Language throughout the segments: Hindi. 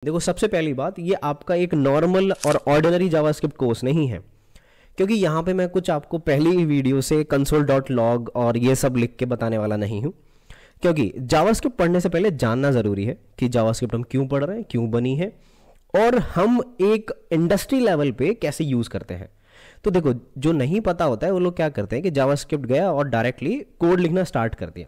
देखो, सबसे पहली बात, ये आपका एक नॉर्मल और ऑर्डिनरी जावास्क्रिप्ट कोर्स नहीं है, क्योंकि यहाँ पे मैं कुछ आपको पहली ही वीडियो से console.log और ये सब लिख के बताने वाला नहीं हूँ। क्योंकि जावास्क्रिप्ट पढ़ने से पहले जानना ज़रूरी है कि जावास्क्रिप्ट हम क्यों पढ़ रहे हैं, क्यों बनी है, और हम एक इंडस्ट्री लेवल पे कैसे यूज़ करते हैं। तो देखो, जो नहीं पता होता है वो लोग क्या करते हैं कि जावास्क्रिप्ट गया और डायरेक्टली कोड लिखना स्टार्ट कर दिया।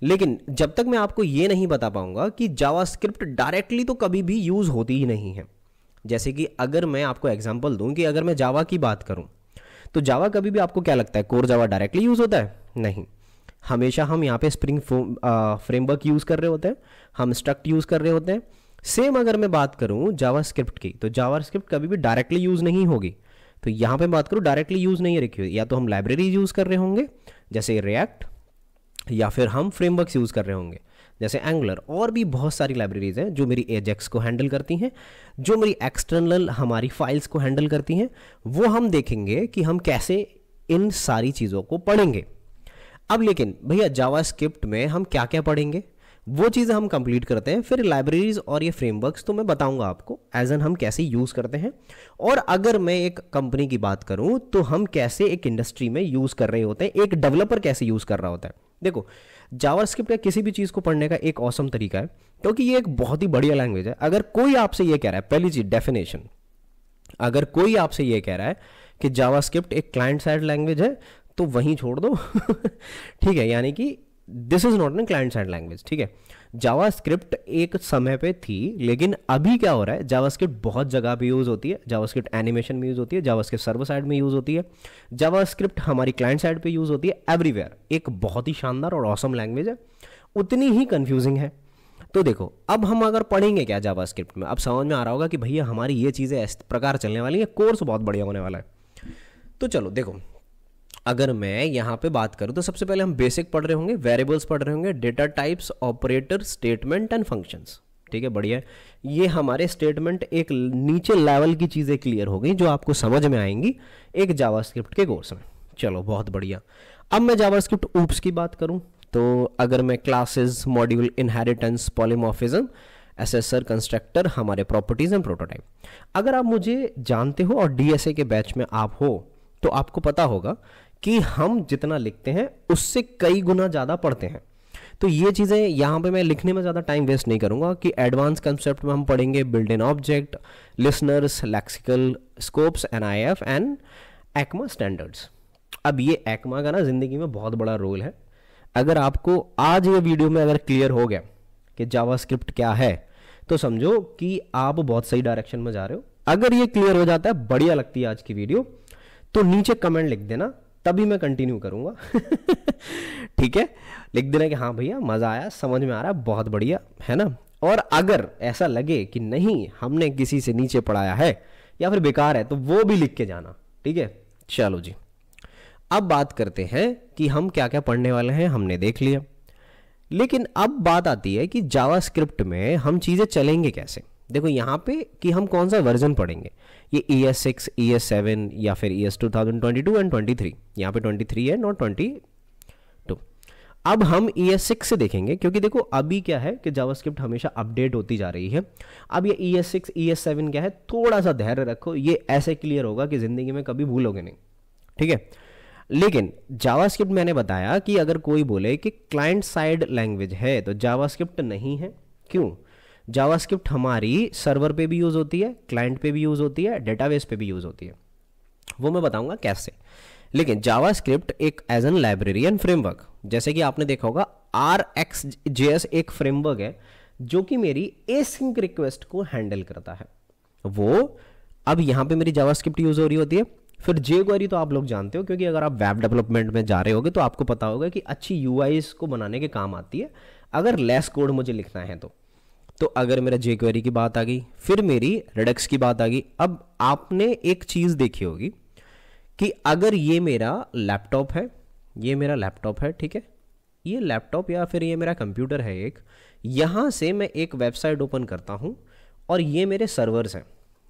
लेकिन जब तक मैं आपको ये नहीं बता पाऊंगा कि जावास्क्रिप्ट डायरेक्टली तो कभी भी यूज़ होती ही नहीं है। जैसे कि अगर मैं आपको एग्जांपल दूं कि अगर मैं जावा की बात करूं, तो जावा कभी भी आपको क्या लगता है, कोर जावा डायरेक्टली यूज़ होता है? नहीं। हमेशा हम यहाँ पे स्प्रिंग फ्रेमवर्क यूज़ कर रहे होते हैं, हम स्ट्रक्ट यूज़ कर रहे होते हैं। सेम अगर मैं बात करूँ जावास्क्रिप्ट की, तो जावास्क्रिप्ट कभी भी डायरेक्टली यूज़ नहीं होगी। तो यहाँ पे बात करूँ, डायरेक्टली यूज़ नहीं रखी हुई, या तो हम लाइब्रेरी यूज़ कर रहे होंगे जैसे रिएक्ट, या फिर हम फ्रेमवर्क्स यूज़ कर रहे होंगे जैसे एंगुलर। और भी बहुत सारी लाइब्रेरीज हैं जो मेरी एजेक्स को हैंडल करती हैं, जो मेरी एक्सटर्नल हमारी फाइल्स को हैंडल करती हैं। वो हम देखेंगे कि हम कैसे इन सारी चीज़ों को पढ़ेंगे। अब लेकिन भैया जावास्क्रिप्ट में हम क्या क्या पढ़ेंगे, वो चीज़ें हम कंप्लीट करते हैं, फिर लाइब्रेरीज और ये फ्रेमवर्क्स तो मैं बताऊंगा आपको एज एन हम कैसे यूज़ करते हैं। और अगर मैं एक कंपनी की बात करूं तो हम कैसे एक इंडस्ट्री में यूज़ कर रहे होते हैं, एक डेवलपर कैसे यूज़ कर रहा होता है। देखो, जावास्क्रिप्ट या किसी भी चीज़ को पढ़ने का एक ऑसम तरीका है, क्योंकि ये एक बहुत ही बढ़िया लैंग्वेज है। अगर कोई आपसे ये कह रहा है, पहली चीज़ डेफिनेशन, अगर कोई आपसे ये कह रहा है कि जावास्क्रिप्ट एक क्लाइंट साइड लैंग्वेज है, तो वहीं छोड़ दो ठीक है, यानी कि this is not an client side language. ठीक है, जावास्क्रिप्ट एक समय पे थी, लेकिन अभी क्या हो रहा है, जावास्क्रिप्ट बहुत जगह पे यूज़ होती है। जावास्क्रिप्ट एनिमेशन में यूज़ होती है, जावास्क्रिप्ट सर्वर साइड में यूज़ होती है, जावास्क्रिप्ट हमारी क्लाइंट साइड पे यूज़ होती है, एवरीवेयर। एक बहुत ही शानदार और ऑसम लैंग्वेज है, उतनी ही कंफ्यूजिंग है। तो देखो, अब हम अगर पढ़ेंगे क्या जावास्क्रिप्ट में, अब समझ में आ रहा होगा कि भैया हमारी ये चीज़ें इस प्रकार चलने वाली है, कोर्स बहुत बढ़िया होने वाला है। तो चलो देखो, अगर मैं यहाँ पे बात करूँ तो सबसे पहले हम बेसिक पढ़ रहे होंगे, वेरिएबल्स पढ़ रहे होंगे, data types, operator, statement and functions. ठीक है, बढ़िया। ये हमारे स्टेटमेंट एक नीचे लेवल की चीज़ें क्लियर हो गई, जो आपको समझ में आएंगी एक जावास्क्रिप्ट के कोर्स में। चलो, बहुत बढ़िया। अब मैं जावास्क्रिप्ट ऊप्स की बात करूँ, तो अगर मैं classes, module, inheritance, polymorphism, assessor, constructor, हमारे प्रॉपर्टीज एंड प्रोटोटाइप, अगर आप मुझे जानते हो और डीएसए के बैच में आप हो, तो आपको पता होगा कि हम जितना लिखते हैं उससे कई गुना ज़्यादा पढ़ते हैं। तो ये चीज़ें यहाँ पे मैं लिखने में ज़्यादा टाइम वेस्ट नहीं करूँगा कि एडवांस कंसेप्ट में हम पढ़ेंगे build in object, listeners, lexical scopes, NIF and ECMA standards. अब ये एक्मा का ना ज़िंदगी में बहुत बड़ा रोल है। अगर आपको आज ये वीडियो में अगर क्लियर हो गया कि जावास्क्रिप्ट क्या है, तो समझो कि आप बहुत सही डायरेक्शन में जा रहे हो। अगर ये क्लियर हो जाता है, बढ़िया लगती है आज की वीडियो, तो नीचे कमेंट लिख देना, तभी मैं कंटिन्यू करूंगा ठीक है, लिख देना कि हाँ भैया मज़ा आया, समझ में आ रहा है, बहुत बढ़िया है ना। और अगर ऐसा लगे कि नहीं, हमने किसी से नीचे पढ़ाया है या फिर बेकार है, तो वो भी लिख के जाना। ठीक है, चलो जी, अब बात करते हैं कि हम क्या क्या पढ़ने वाले हैं। हमने देख लिया, लेकिन अब बात आती है कि जावास्क्रिप्ट में हम चीज़ें चलेंगे कैसे। देखो यहाँ पे कि हम कौन सा वर्जन पढ़ेंगे, ये ES6, ES7 या फिर ES 2022 एंड 23। यहाँ पे 23 है, नॉट 22। अब हम ES6 से देखेंगे, क्योंकि देखो अभी क्या है कि जावास्क्रिप्ट हमेशा अपडेट होती जा रही है। अब ये ES6, ES7 क्या है, थोड़ा सा धैर्य रखो, ये ऐसे क्लियर होगा कि ज़िंदगी में कभी भूलोगे नहीं। ठीक है, लेकिन जावास्क्रिप्ट मैंने बताया कि अगर कोई बोले कि क्लाइंट साइड लैंग्वेज है, तो जावास्क्रिप्ट नहीं है। क्यों? जावास्क्रिप्ट हमारी सर्वर पे भी यूज़ होती है, क्लाइंट पे भी यूज़ होती है, डेटाबेस पे भी यूज़ होती है, वो मैं बताऊंगा कैसे। लेकिन जावास्क्रिप्ट एक as an library and framework, जैसे कि आपने देखा होगा RxJS एक फ्रेमवर्क है जो कि मेरी एसिंक रिक्वेस्ट को हैंडल करता है। वो अब यहाँ पे मेरी जावास्क्रिप्ट यूज़ हो रही होती है। फिर jQuery तो आप लोग जानते हो, क्योंकि अगर आप वेब डेवलपमेंट में जा रहे होगे तो आपको पता होगा कि अच्छी UIs को बनाने के काम आती है, अगर लेस कोड मुझे लिखना है तो अगर मेरा jQuery की बात आ गई, फिर मेरी Redux की बात आ गई। अब आपने एक चीज़ देखी होगी कि अगर ये मेरा लैपटॉप है, ये मेरा लैपटॉप है, ठीक है, ये लैपटॉप या फिर ये मेरा कंप्यूटर है एक, यहाँ से मैं एक वेबसाइट ओपन करता हूँ और ये मेरे सर्वर्स हैं,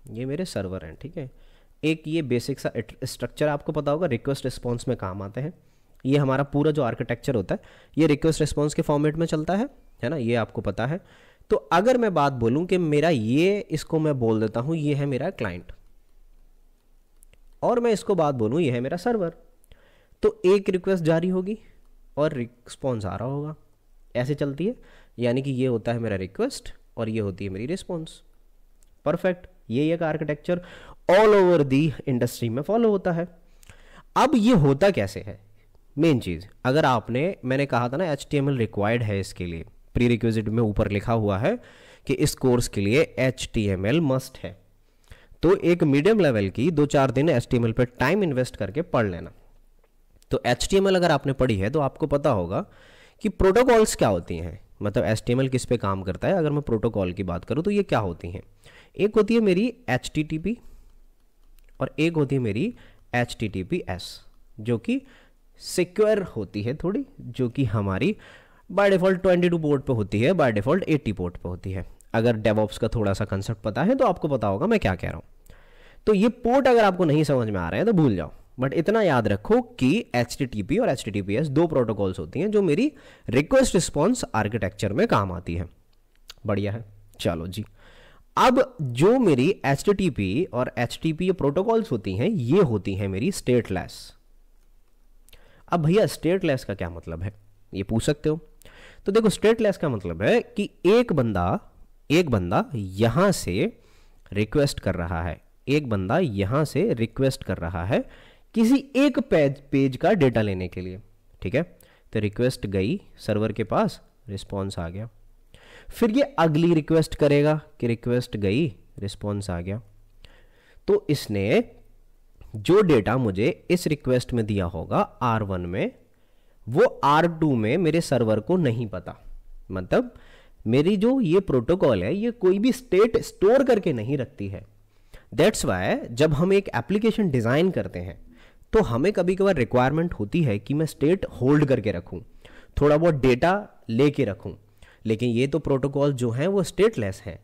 ये मेरे सर्वर हैं। ठीक है, एक ये बेसिक सा स्ट्रक्चर आपको पता होगा, रिक्वेस्ट रिस्पॉन्स में काम आते हैं। ये हमारा पूरा जो आर्किटेक्चर होता है, ये रिक्वेस्ट रिस्पॉन्स के फॉर्मेट में चलता है ना, ये आपको पता है। तो अगर मैं बात बोलूं कि मेरा ये, इसको मैं बोल देता हूं ये है मेरा क्लाइंट, और मैं इसको बात बोलूं ये है मेरा सर्वर, तो एक रिक्वेस्ट जारी होगी और रिस्पॉन्स आ रहा होगा, ऐसे चलती है। यानी कि ये होता है मेरा रिक्वेस्ट और ये होती है मेरी रिस्पॉन्स। परफेक्ट, ये एक architecture all over the industry में फॉलो होता है। अब ये होता कैसे है, मेन चीज़, अगर आपने, मैंने कहा था ना HTML रिक्वायर्ड है इसके लिए, प्री रिक्विजिट में ऊपर लिखा हुआ है कि इस कोर्स के लिए HTML मस्ट है, तो एक मीडियम लेवल की 2-4 दिन HTML पे टाइम इन्वेस्ट करके पढ़ लेना। तो HTML अगर आपने पढ़ी है तो आपको पता होगा कि प्रोटोकॉल्स क्या होती हैं, मतलब HTML किस पे काम करता है। अगर मैं प्रोटोकॉल की बात करूं तो ये क्या होती हैं, एक होती है मेरी HTTP और एक होती है मेरी HTTPS, जो कि सिक्योर होती है थोड़ी, जो कि हमारी बाय डिफ़ॉल्ट 22 पोर्ट पे होती है, बाय डिफ़ॉल्ट 80 पोर्ट पे होती है। अगर डेवऑप्स का थोड़ा सा कंसेप्ट पता है तो आपको पता होगा मैं क्या कह रहा हूँ। तो ये पोर्ट अगर आपको नहीं समझ में आ रहे हैं तो भूल जाओ, बट इतना याद रखो कि HTTP और HTTPS दो प्रोटोकॉल्स होती हैं जो मेरी रिक्वेस्ट रिस्पॉन्स आर्किटेक्चर में काम आती है। बढ़िया है, चलो जी। अब जो मेरी HTTP और HTTP प्रोटोकॉल्स होती हैं ये होती हैं मेरी स्टेटलेस। अब भैया स्टेटलेस का क्या मतलब है, ये पूछ सकते हो। तो देखो स्टेटलेस का मतलब है कि एक बंदा यहां से रिक्वेस्ट कर रहा है, एक बंदा यहां से रिक्वेस्ट कर रहा है किसी एक पेज का डेटा लेने के लिए, ठीक है। तो रिक्वेस्ट गई सर्वर के पास, रिस्पॉन्स आ गया, फिर ये अगली रिक्वेस्ट करेगा कि रिक्वेस्ट गई, रिस्पॉन्स आ गया। तो इसने जो डेटा मुझे इस रिक्वेस्ट में दिया होगा R1 में, वो R2 में मेरे सर्वर को नहीं पता। मतलब मेरी जो ये प्रोटोकॉल है ये कोई भी स्टेट स्टोर करके नहीं रखती है। दैट्स वाई जब हम एक एप्लीकेशन डिज़ाइन करते हैं तो हमें कभी कभार रिक्वायरमेंट होती है कि मैं स्टेट होल्ड करके रखूं, थोड़ा बहुत डेटा लेके रखूं, लेकिन ये तो प्रोटोकॉल जो हैं वो स्टेटलेस हैं।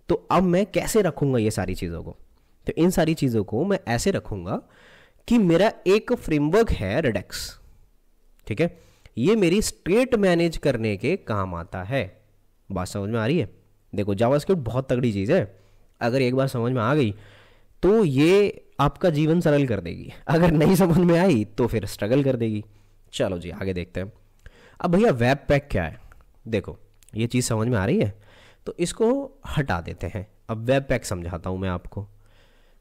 तो अब मैं कैसे रखूंगा ये सारी चीज़ों को, तो इन सारी चीज़ों को मैं ऐसे रखूंगा कि मेरा एक फ्रेमवर्क है रेडेक्स, ठीक है, ये मेरी स्टेट मैनेज करने के काम आता है। बात समझ में आ रही है। देखो जावास्क्रिप्ट बहुत तगड़ी चीज़ है, अगर एक बार समझ में आ गई तो ये आपका जीवन सरल कर देगी, अगर नहीं समझ में आई तो फिर स्ट्रगल कर देगी। चलो जी आगे देखते हैं। अब भैया वेब पैक क्या है, देखो ये चीज़ समझ में आ रही है तो इसको हटा देते हैं। अब वेब पैक समझाता हूँ मैं आपको।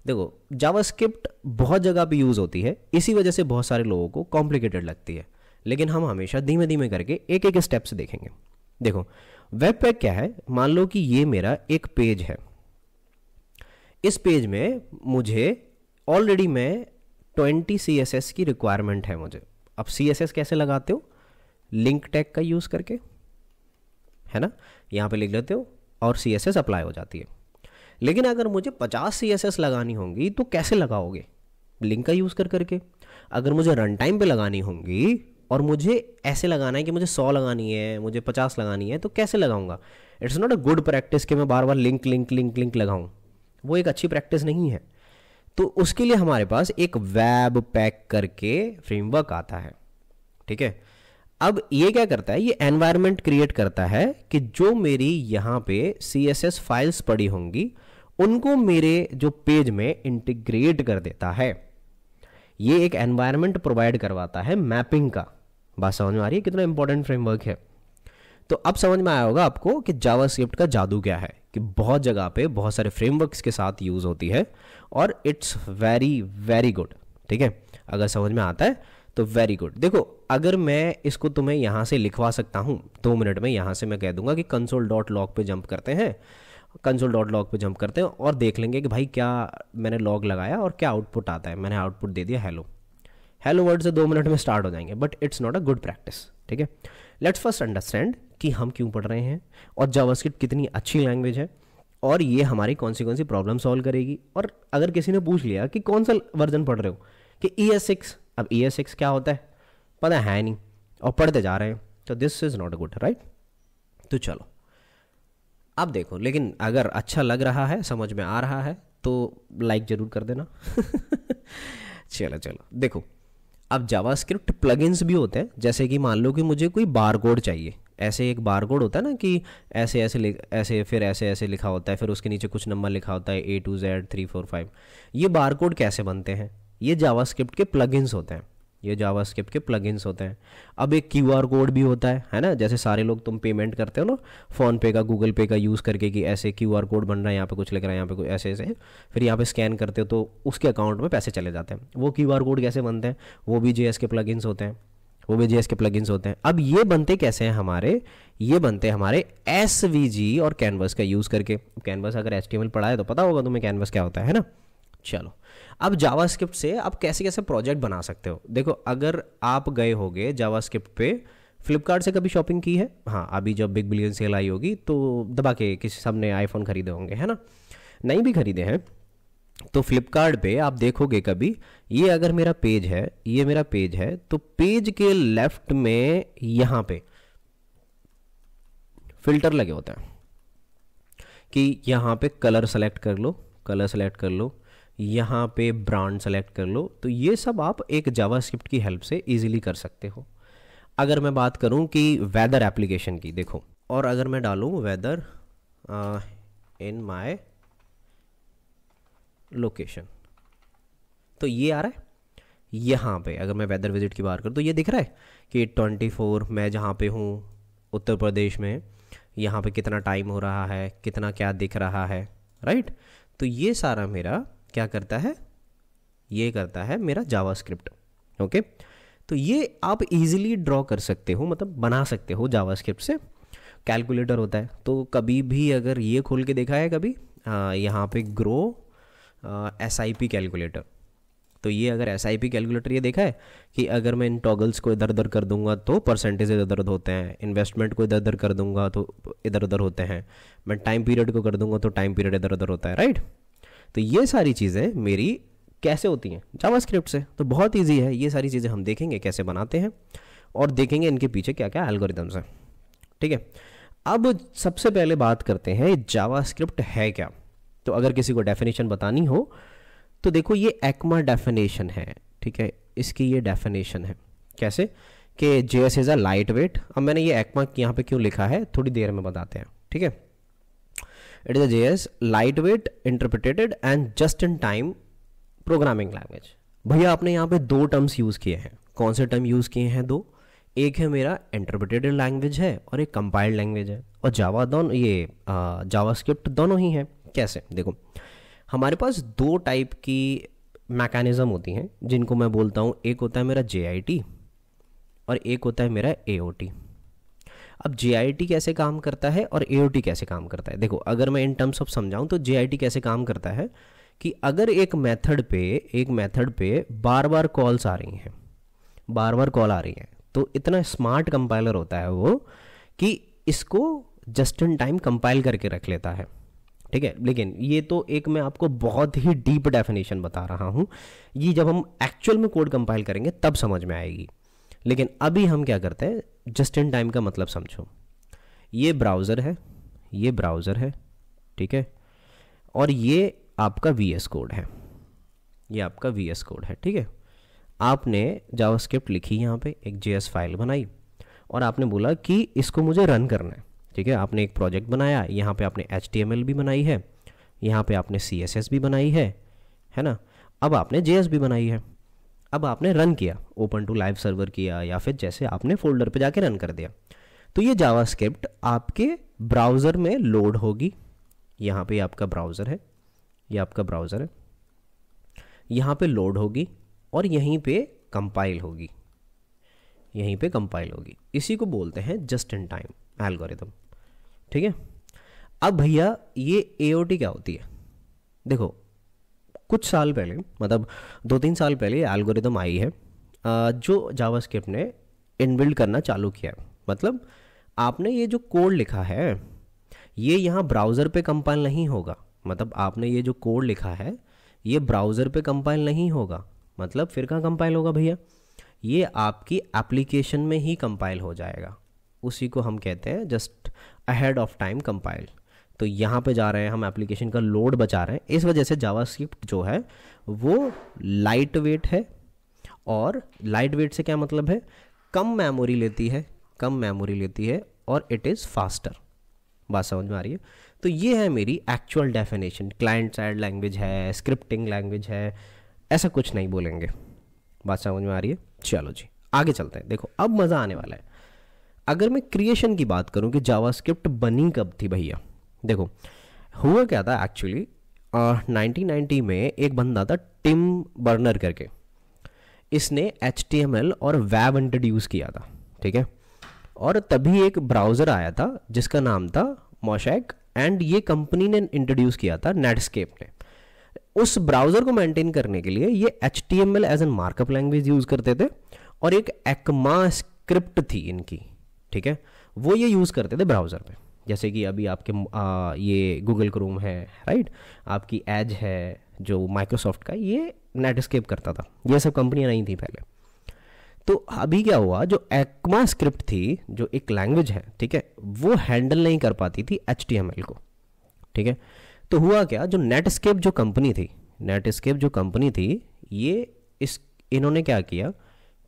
देखो जावास्क्रिप्ट बहुत जगह पे यूज़ होती है, इसी वजह से बहुत सारे लोगों को कॉम्प्लिकेटेड लगती है, लेकिन हम हमेशा धीमे धीमे करके एक एक स्टेप से देखेंगे। देखो वेब पैक क्या है, मान लो कि ये मेरा एक पेज है, इस पेज में मुझे ऑलरेडी मैं 20 CSS की रिक्वायरमेंट है मुझे। अब CSS कैसे लगाते हो, लिंक टैग का यूज़ करके, है ना, यहाँ पे लिख लेते हो और CSS अप्लाई हो जाती है। लेकिन अगर मुझे 50 CSS लगानी होंगी तो कैसे लगाओगे, लिंक का यूज़ कर करके। अगर मुझे रन टाइम पे लगानी होंगी और मुझे ऐसे लगाना है कि मुझे 100 लगानी है, मुझे 50 लगानी है, तो कैसे लगाऊंगा। It's not a good practice कि मैं बार बार लिंक लिंक लिंक लिंक लगाऊं, वो एक अच्छी प्रैक्टिस नहीं है। तो उसके लिए हमारे पास एक वेब पैक करके फ्रेमवर्क आता है, ठीक है। अब ये क्या करता है, ये एनवायरनमेंट क्रिएट करता है कि जो मेरी यहाँ पे CSS फाइल्स पड़ी होंगी उनको मेरे जो पेज में इंटीग्रेट कर देता है। ये एक एनवायरनमेंट प्रोवाइड करवाता है मैपिंग का। बात समझ में आ रही है कितना इंपॉर्टेंट फ्रेमवर्क है। तो अब समझ में आया होगा आपको कि जावास्क्रिप्ट का जादू क्या है, कि बहुत जगह पे बहुत सारे फ्रेमवर्क्स के साथ यूज़ होती है और इट्स वेरी वेरी गुड, ठीक है। अगर समझ में आता है तो वेरी गुड। देखो अगर मैं इसको तुम्हें यहाँ से लिखवा सकता हूँ 2 मिनट में, यहाँ से मैं कह दूंगा कि console.log पे जंप करते हैं, console.log पे जंप करते हैं और देख लेंगे कि भाई क्या मैंने लॉग लगाया और क्या आउटपुट आता है। मैंने आउटपुट दे दिया हेलो, हेलो वर्ड से 2 मिनट में स्टार्ट हो जाएंगे, but it's not a good practice, ठीक है। लेट्स फर्स्ट अंडरस्टैंड कि हम क्यों पढ़ रहे हैं और जावास्क्रिप्ट कितनी अच्छी लैंग्वेज है और ये हमारी कौन सी प्रॉब्लम सॉल्व करेगी। और अगर किसी ने पूछ लिया कि कौन सा वर्जन पढ़ रहे हो, कि ES6, अब ES6 क्या होता है पता है नहीं और पढ़ते जा रहे हैं, तो this is not a good, right. तो चलो अब देखो, लेकिन अगर अच्छा लग रहा है, समझ में आ रहा है तो लाइक ज़रूर कर देना। चलो देखो, अब जावास्क्रिप्ट प्लगइन्स भी होते हैं, जैसे कि मान लो कि मुझे कोई बारकोड चाहिए, ऐसे एक बार कोड होता है ना कि ऐसे ऐसे ऐसे फिर ऐसे ऐसे लिखा होता है, फिर उसके नीचे कुछ नंबर लिखा होता है A to Z 3 4 5। ये बार कोड कैसे बनते हैं? ये जावास्क्रिप्ट के प्लगइन्स होते हैं, ये जावास्क्रिप्ट के प्लगइन्स होते हैं। अब एक QR कोड भी होता है ना, जैसे सारे लोग तुम पेमेंट करते हो ना फ़ोन पे का, गूगल पे का यूज़ करके कि ऐसे QR कोड बन रहा है, यहाँ पे कुछ लिख रहा है, यहाँ पे कुछ ऐसे ऐसे, फिर यहाँ पे स्कैन करते हो तो उसके अकाउंट में पैसे चले जाते हैं। वो QR कोड कैसे बनते हैं? वो भी JS के प्लगइन्स होते हैं, वो भी JS के प्लगइन्स होते हैं। अब ये बनते कैसे हैं हमारे? ये बनते हैं हमारे SVG और कैनवस का यूज़ करके। कैनवस अगर HTML पढ़ा है तो पता होगा तुम्हें कैनवस क्या होता है ना। चलो, अब जावास्क्रिप्ट से आप कैसे कैसे प्रोजेक्ट बना सकते हो। देखो, अगर आप गए होगे जावास्क्रिप्ट पे, फ्लिपकार्ट से कभी शॉपिंग की है? हाँ, अभी जब बिग बिलियन सेल आई होगी तो दबा के किसी सब ने आईफोन खरीदे होंगे, है ना। नहीं भी खरीदे हैं तो फ्लिपकार्ट पे आप देखोगे कभी, ये अगर मेरा पेज है, ये मेरा पेज है, तो पेज के लेफ्ट में यहाँ पे फिल्टर लगे होते हैं कि यहाँ पे कलर सेलेक्ट कर लो, कलर सेलेक्ट कर लो, यहाँ पे ब्रांड सेलेक्ट कर लो। तो ये सब आप एक जावास्क्रिप्ट की हेल्प से इजीली कर सकते हो। अगर मैं बात करूँ कि वेदर एप्लीकेशन की, देखो, और अगर मैं डालूँ वेदर इन माय लोकेशन, तो ये आ रहा है। यहाँ पे अगर मैं वेदर विजिट की बात करूँ तो ये दिख रहा है कि 24 मैं जहाँ पे हूँ उत्तर प्रदेश में, यहाँ पे कितना टाइम हो रहा है, कितना क्या दिख रहा है, राइट। तो ये सारा मेरा क्या करता है? ये करता है मेरा जावास्क्रिप्ट। ओके, तो ये आप इजीली ड्रॉ कर सकते हो, मतलब बना सकते हो जावास्क्रिप्ट से। कैलकुलेटर होता है, तो कभी भी अगर ये खोल के देखा है कभी, यहाँ पे ग्रो SIP कैलकुलेटर, तो ये अगर SIP कैलकुलेटर ये देखा है कि अगर मैं इन टॉगल्स को इधर उधर कर दूंगा तो परसेंटेज इधर उधर होते हैं, इन्वेस्टमेंट को इधर उधर कर दूंगा तो इधर उधर होते हैं, मैं टाइम पीरियड को कर दूंगा तो टाइम पीरियड इधर उधर होता है, राइट। तो ये सारी चीज़ें मेरी कैसे होती हैं? जावास्क्रिप्ट से। तो बहुत इजी है, ये सारी चीज़ें हम देखेंगे कैसे बनाते हैं और देखेंगे इनके पीछे क्या क्या एल्गोरिदम्स हैं, ठीक है। अब सबसे पहले बात करते हैं जावास्क्रिप्ट है क्या। तो अगर किसी को डेफिनेशन बतानी हो तो देखो, ये ECMA डेफिनेशन है, ठीक है। इसकी ये डेफिनेशन है कैसे कि JS is a light weight. अब मैंने ये ECMA यहाँ पे क्यों लिखा है थोड़ी देर में बताते हैं, ठीक है। It is a JS light weight interpreted and just in time programming language. भैया आपने यहाँ पे दो टर्म्स यूज़ किए हैं। कौन से टर्म यूज़ किए हैं? दो। एक है मेरा इंटरप्रिटेटेड लैंग्वेज है और एक कंपाइल्ड लैंग्वेज है। और जावास्क्रिप्ट दोनों ही हैं। कैसे? देखो, हमारे पास दो टाइप की मैकेनिज़्म होती हैं जिनको मैं बोलता हूँ। एक होता है मेरा JIT और एक होता है मेरा AOT। अब JIT कैसे काम करता है और AOT कैसे काम करता है? देखो, अगर मैं इन टर्म्स ऑफ समझाऊँ तो JIT कैसे काम करता है कि अगर एक मेथड पे बार बार कॉल्स आ रही हैं, बार बार कॉल आ रही हैं, तो इतना स्मार्ट कंपाइलर होता है वो कि इसको जस्ट इन टाइम कंपाइल करके रख लेता है, ठीक है। लेकिन ये तो एक मैं आपको बहुत ही डीप डेफिनेशन बता रहा हूँ, ये जब हम एक्चुअल में कोड कंपाइल करेंगे तब समझ में आएगी। लेकिन अभी हम क्या करते हैं, जस्ट इन टाइम का मतलब समझो। ये ब्राउज़र है, ये ब्राउज़र है, ठीक है, और ये आपका VS कोड है, ये आपका VS कोड है, ठीक है। आपने जावास्क्रिप्ट लिखी, यहाँ पे एक JS फाइल बनाई और आपने बोला कि इसको मुझे रन करना है, ठीक है। आपने एक प्रोजेक्ट बनाया, यहाँ पे आपने HTML भी बनाई है, यहाँ पे आपने CSS भी बनाई है ना। अब आपने JS भी बनाई है। अब आपने रन किया, ओपन टू लाइव सर्वर किया या फिर जैसे आपने फोल्डर पे जाके रन कर दिया, तो ये जावास्क्रिप्ट आपके ब्राउज़र में लोड होगी। यहाँ पे आपका ब्राउज़र है, ये आपका ब्राउज़र है, यहाँ पे लोड होगी और यहीं पे कंपाइल होगी, यहीं पे कंपाइल होगी। इसी को बोलते हैं जस्ट इन टाइम एल्गोरिथम, ठीक है। अब भैया ये AOT क्या होती है? देखो, कुछ साल पहले, मतलब 2-3 साल पहले एल्गोरिथम आई है जो जावास्क्रिप्ट ने इनबिल्ड करना चालू किया है। मतलब आपने ये जो कोड लिखा है ये यहाँ ब्राउज़र पे कंपाइल नहीं होगा। मतलब आपने ये जो कोड लिखा है ये ब्राउज़र पे कंपाइल नहीं होगा। मतलब फिर कहाँ कंपाइल होगा भैया? ये आपकी एप्लीकेशन में ही कंपाइल हो जाएगा। उसी को हम कहते हैं just ahead of time compile. तो यहाँ पे जा रहे हैं हम, एप्लीकेशन का लोड बचा रहे हैं। इस वजह से जावास्क्रिप्ट जो है वो लाइट वेट है। और लाइट वेट से क्या मतलब है? कम मेमोरी लेती है, कम मेमोरी लेती है और इट इज़ फास्टर। बात समझ में आ रही है? तो ये है मेरी actual definition. Client side language है, स्क्रिप्टिंग लैंग्वेज है, ऐसा कुछ नहीं बोलेंगे। बात समझ में आ रही है? चलो जी आगे चलते हैं। देखो अब मज़ा आने वाला है। अगर मैं क्रिएशन की बात करूं कि जावास्क्रिप्ट बनी कब थी भैया, देखो हुआ क्या था एक्चुअली 1990 में एक बंदा था टिम बर्नर करके, इसने HTML और वेब इंट्रोड्यूस किया था, ठीक है। और तभी एक ब्राउज़र आया था जिसका नाम था मोशैक, एंड ये कंपनी ने इंट्रोड्यूस किया था नेटस्केप ने। उस ब्राउज़र को मेंटेन करने के लिए ये HTML as an markup language use करते थे, और एक एक्मा स्क्रिप्ट थी इनकी, ठीक है, वो ये यूज़ करते थे ब्राउज़र पे। जैसे कि अभी आपके ये गूगल क्रोम है, राइट, आपकी एज है जो माइक्रोसॉफ्ट का, ये नेटस्केप करता था। ये सब कंपनियां नहीं थी पहले। तो अभी क्या हुआ, जो एक्मा स्क्रिप्ट थी, जो एक लैंग्वेज है, ठीक है, वो हैंडल नहीं कर पाती थी HTML को, ठीक है। तो हुआ क्या, जो नेटस्केप जो कंपनी थी, ये इन्होंने क्या किया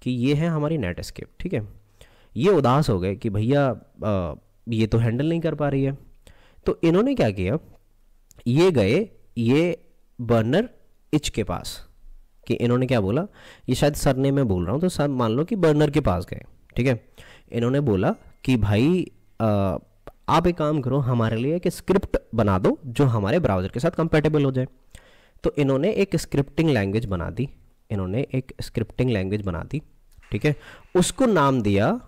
कि ये है हमारी नेटस्केप, ठीक है, ये उदास हो गए कि भैया ये तो हैंडल नहीं कर पा रही है। तो इन्होंने क्या किया, ये गए ये बर्नर इच के पास, कि इन्होंने क्या बोला, ये शायद सरनेम में बोल रहा हूँ तो सब मान लो कि बर्नर के पास गए, ठीक है। इन्होंने बोला कि भाई आप एक काम करो, हमारे लिए एक स्क्रिप्ट बना दो जो हमारे ब्राउज़र के साथ कंपेटेबल हो जाए। तो इन्होंने एक स्क्रिप्टिंग लैंग्वेज बना दी, ठीक है, उसको नाम दिया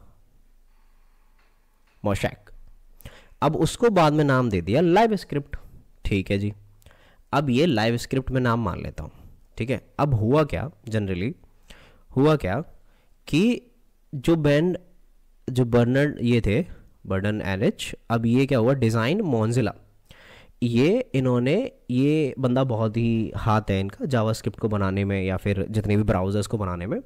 मोशैक। अब उसको बाद में नाम दे दिया लाइव स्क्रिप्ट, ठीक है जी। अब ये लाइव स्क्रिप्ट में नाम मान लेता हूँ, ठीक है। अब हुआ क्या, जनरली हुआ क्या कि जो बर्नर ये थे, बर्नर एनएच, अब ये क्या हुआ, डिज़ाइन मोज़िला, ये बंदा बहुत ही हाथ है इनका जावास्क्रिप्ट को बनाने में, या फिर जितने भी ब्राउज़र्स को बनाने में।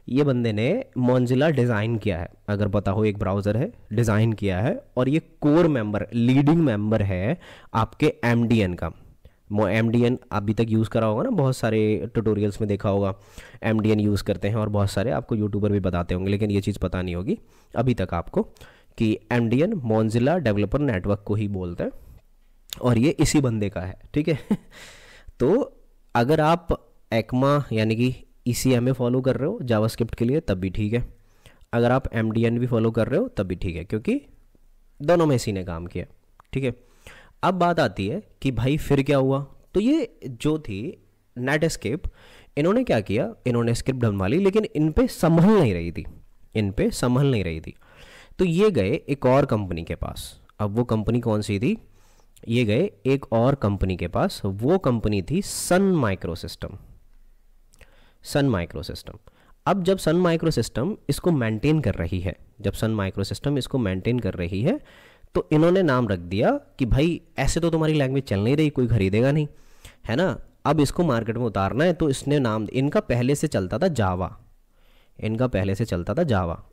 ये बंदे ने मोज़िला डिज़ाइन किया है, अगर पता हो, एक ब्राउज़र है, डिज़ाइन किया है, और ये कोर मेंबर, लीडिंग मेंबर है आपके MDN का। MDN अभी तक यूज़ करा होगा ना, बहुत सारे ट्यूटोरियल्स में देखा होगा MDN यूज़ करते हैं, और बहुत सारे आपको यूट्यूबर भी बताते होंगे, लेकिन ये चीज़ पता नहीं होगी अभी तक आपको कि MDN मोज़िला डेवलपर नेटवर्क को ही बोलते हैं, और ये इसी बंदे का है, ठीक है। तो अगर आप एक्मा यानी कि ECMA फॉलो कर रहे हो जावास्क्रिप्ट के लिए तब भी ठीक है, अगर आप MDN भी फॉलो कर रहे हो तब भी ठीक है, क्योंकि दोनों में इसी ने काम किया, ठीक है। अब बात आती है कि भाई फिर क्या हुआ, तो ये जो थी नेटस्केप, इन्होंने क्या किया, इन्होंने स्क्रिप्ट बनवा ली, लेकिन इन पे संभल नहीं रही थी। तो ये गए एक और कंपनी के पास। अब वो कंपनी कौन सी थी, ये गए एक और कंपनी के पास, वो कंपनी थी सन माइक्रोसिस्टम। अब जब सन माइक्रोसिस्टम इसको मेंटेन कर रही है, तो इन्होंने नाम रख दिया कि भाई ऐसे तो तुम्हारी लैंग्वेज चल नहीं रही, कोई खरीदेगा नहीं, है ना, अब इसको मार्केट में उतारना है। तो इसने नाम, इनका पहले से चलता था जावा,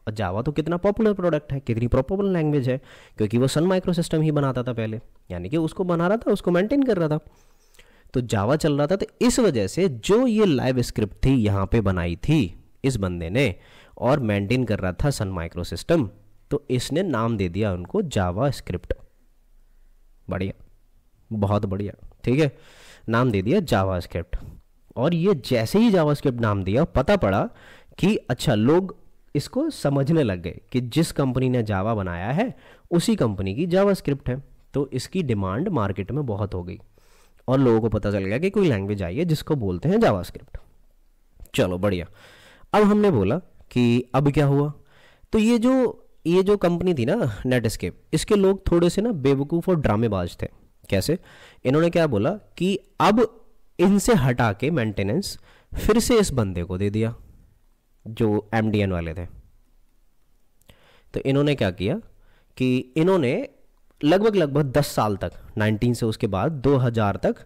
और जावा तो कितना पॉपुलर प्रोडक्ट है, कितनी पॉपुलर लैंग्वेज है, क्योंकि वो सन माइक्रोसिस्टम ही बनाता था पहले, यानी कि उसको बना रहा था, उसको मेंटेन कर रहा था, तो जावा चल रहा था। तो इस वजह से जो ये लाइव स्क्रिप्ट थी यहाँ पे बनाई थी इस बंदे ने, और मेंटेन कर रहा था सन माइक्रोसिस्टम, तो इसने नाम दे दिया उनको जावा स्क्रिप्ट। बढ़िया, बहुत बढ़िया, ठीक है, नाम दे दिया जावा स्क्रिप्ट। और ये जैसे ही जावा स्क्रिप्ट नाम दिया, पता पड़ा कि अच्छा, लोग इसको समझने लग गए कि जिस कंपनी ने जावा बनाया है उसी कंपनी की जावा स्क्रिप्ट है, तो इसकी डिमांड मार्केट में बहुत हो गई, और लोगों को पता चल गया कि कोई लैंग्वेज आई है जिसको बोलते हैं जावा स्क्रिप्ट। चलो बढ़िया। अब हमने बोला कि अब क्या हुआ, तो ये जो कंपनी थी ना नेटस्केप, इसके लोग थोड़े से ना बेवकूफ़ और ड्रामेबाज थे। कैसे, इन्होंने क्या बोला कि अब इनसे हटा के मेंटेनेंस फिर से इस बंदे को दे दिया जो MDN वाले थे। तो इन्होंने क्या किया कि इन्होंने लगभग 10 साल तक, 19 से उसके बाद 2000 तक,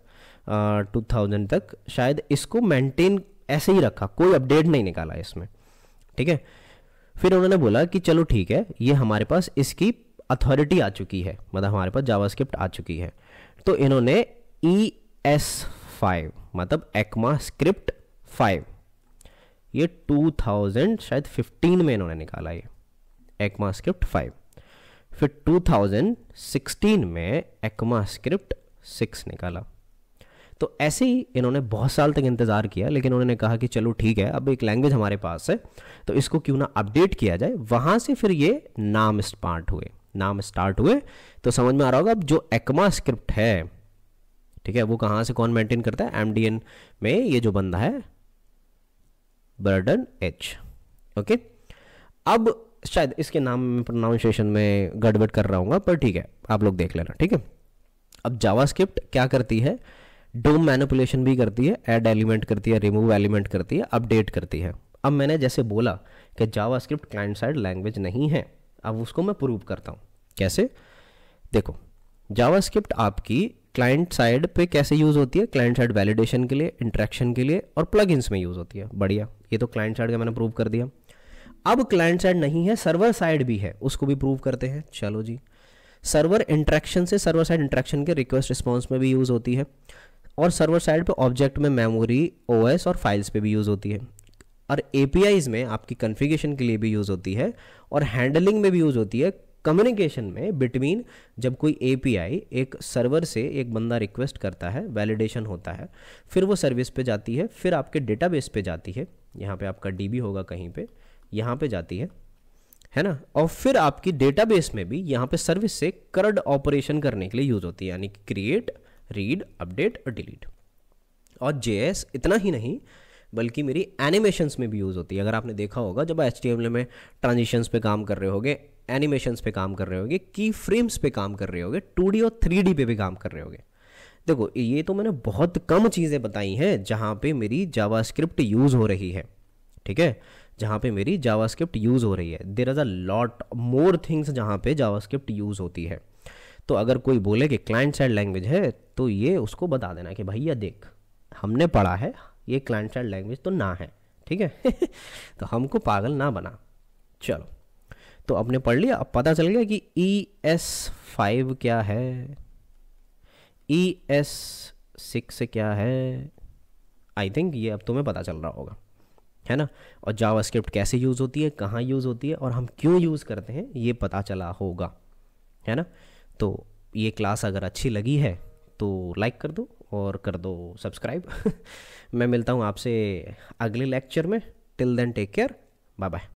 2000 तक शायद, इसको मेंटेन ऐसे ही रखा, कोई अपडेट नहीं निकाला इसमें, ठीक है। फिर उन्होंने बोला कि चलो ठीक है, ये हमारे पास इसकी अथॉरिटी आ चुकी है, मतलब हमारे पास जावास्क्रिप्ट आ चुकी है, तो इन्होंने ES5 मतलब एक्मा स्क्रिप्ट 5, ये 2000 शायद 15 में इन्होंने निकाला, ये एक्मा स्क्रिप्ट 5। फिर 2016 में ECMAScript 6 निकाला। तो ऐसे ही इन्होंने बहुत साल तक इंतज़ार किया, लेकिन उन्होंने कहा कि चलो ठीक है, अब एक लैंग्वेज हमारे पास है तो इसको क्यों ना अपडेट किया जाए। वहाँ से फिर ये नाम स्टार्ट हुए। तो समझ में आ रहा होगा अब जो ECMAScript है, ठीक है, वो कहाँ से कौन मेंटेन करता है, MDN में ये जो बंदा है बर्डन एच। ओके, अब शायद इसके नाम में प्रोनाउंसिएशन में गड़बड़ कर रहा हूँ, पर ठीक है, आप लोग देख लेना, ठीक है। अब जावास्क्रिप्ट क्या करती है, डोम मैनिपुलेशन भी करती है, ऐड एलिमेंट करती है, रिमूव एलिमेंट करती है, अपडेट करती है। अब मैंने जैसे बोला कि जावास्क्रिप्ट क्लाइंट साइड लैंग्वेज नहीं है, अब उसको मैं प्रूव करता हूँ। कैसे, देखो, जावास्क्रिप्ट आपकी क्लाइंट साइड पे कैसे यूज़ होती है, क्लाइंट साइड वैलिडेशन के लिए, इंटरेक्शन के लिए और प्लगइन्स में यूज़ होती है। बढ़िया, ये तो क्लाइंट साइड का मैंने प्रूव कर दिया। अब क्लाइंट साइड नहीं है, सर्वर साइड भी है, उसको भी प्रूव करते हैं। चलो जी, सर्वर इंटरेक्शन से सर्वर साइड इंटरेक्शन के रिक्वेस्ट रिस्पॉन्स में भी यूज़ होती है, और सर्वर साइड पे ऑब्जेक्ट में मेमोरी, OS और फाइल्स पे भी यूज़ होती है, और APIs में आपकी कॉन्फ़िगरेशन के लिए भी यूज़ होती है, और हैंडलिंग में भी यूज़ होती है। कम्युनिकेशन में बिटवीन, जब कोई API एक सर्वर से एक बंदा रिक्वेस्ट करता है, वैलिडेशन होता है, फिर वो सर्विस पे जाती है, फिर आपके डेटाबेस पे जाती है, यहाँ पे आपका DB होगा कहीं पे, यहाँ पे जाती है ना, और फिर आपकी डेटाबेस में भी यहाँ पे सर्विस से CRUD ऑपरेशन करने के लिए यूज़ होती है, यानी कि क्रिएट, रीड, अपडेट और डिलीट। और JS इतना ही नहीं, बल्कि मेरी एनिमेशंस में भी यूज़ होती है। अगर आपने देखा होगा, जब HTML में ट्रांजिशंस पे काम कर रहे होगे, एनिमेशंस पे काम कर रहे होगे, की फ्रेम्स पे काम कर रहे होगे, 2D और 3D पे भी काम कर रहे होगे। देखो, ये तो मैंने बहुत कम चीज़ें बताई हैं जहाँ पे मेरी जावास्क्रिप्ट यूज़ हो रही है, ठीक है, जहाँ पे मेरी जावास्क्रिप्ट यूज़ हो रही है। There is a lot more things जहाँ पे जावास्क्रिप्ट यूज़ होती है। तो अगर कोई बोले कि क्लाइंट साइड लैंग्वेज है, तो ये उसको बता देना कि भैया देख, हमने पढ़ा है, ये क्लाइंट साइड लैंग्वेज तो ना है, ठीक है। तो हमको पागल ना बना। चलो, तो आपने पढ़ लिया, अब पता चल गया कि ES5 क्या है, ES6 क्या है। आई थिंक ये अब तुम्हें पता चल रहा होगा, है ना। और जावास्क्रिप्ट कैसे यूज़ होती है, कहाँ यूज़ होती है और हम क्यों यूज़ करते हैं, ये पता चला होगा, है ना। तो ये क्लास अगर अच्छी लगी है तो लाइक कर दो और कर दो सब्सक्राइब। मैं मिलता हूँ आपसे अगले लेक्चर में। Till then take care, bye bye.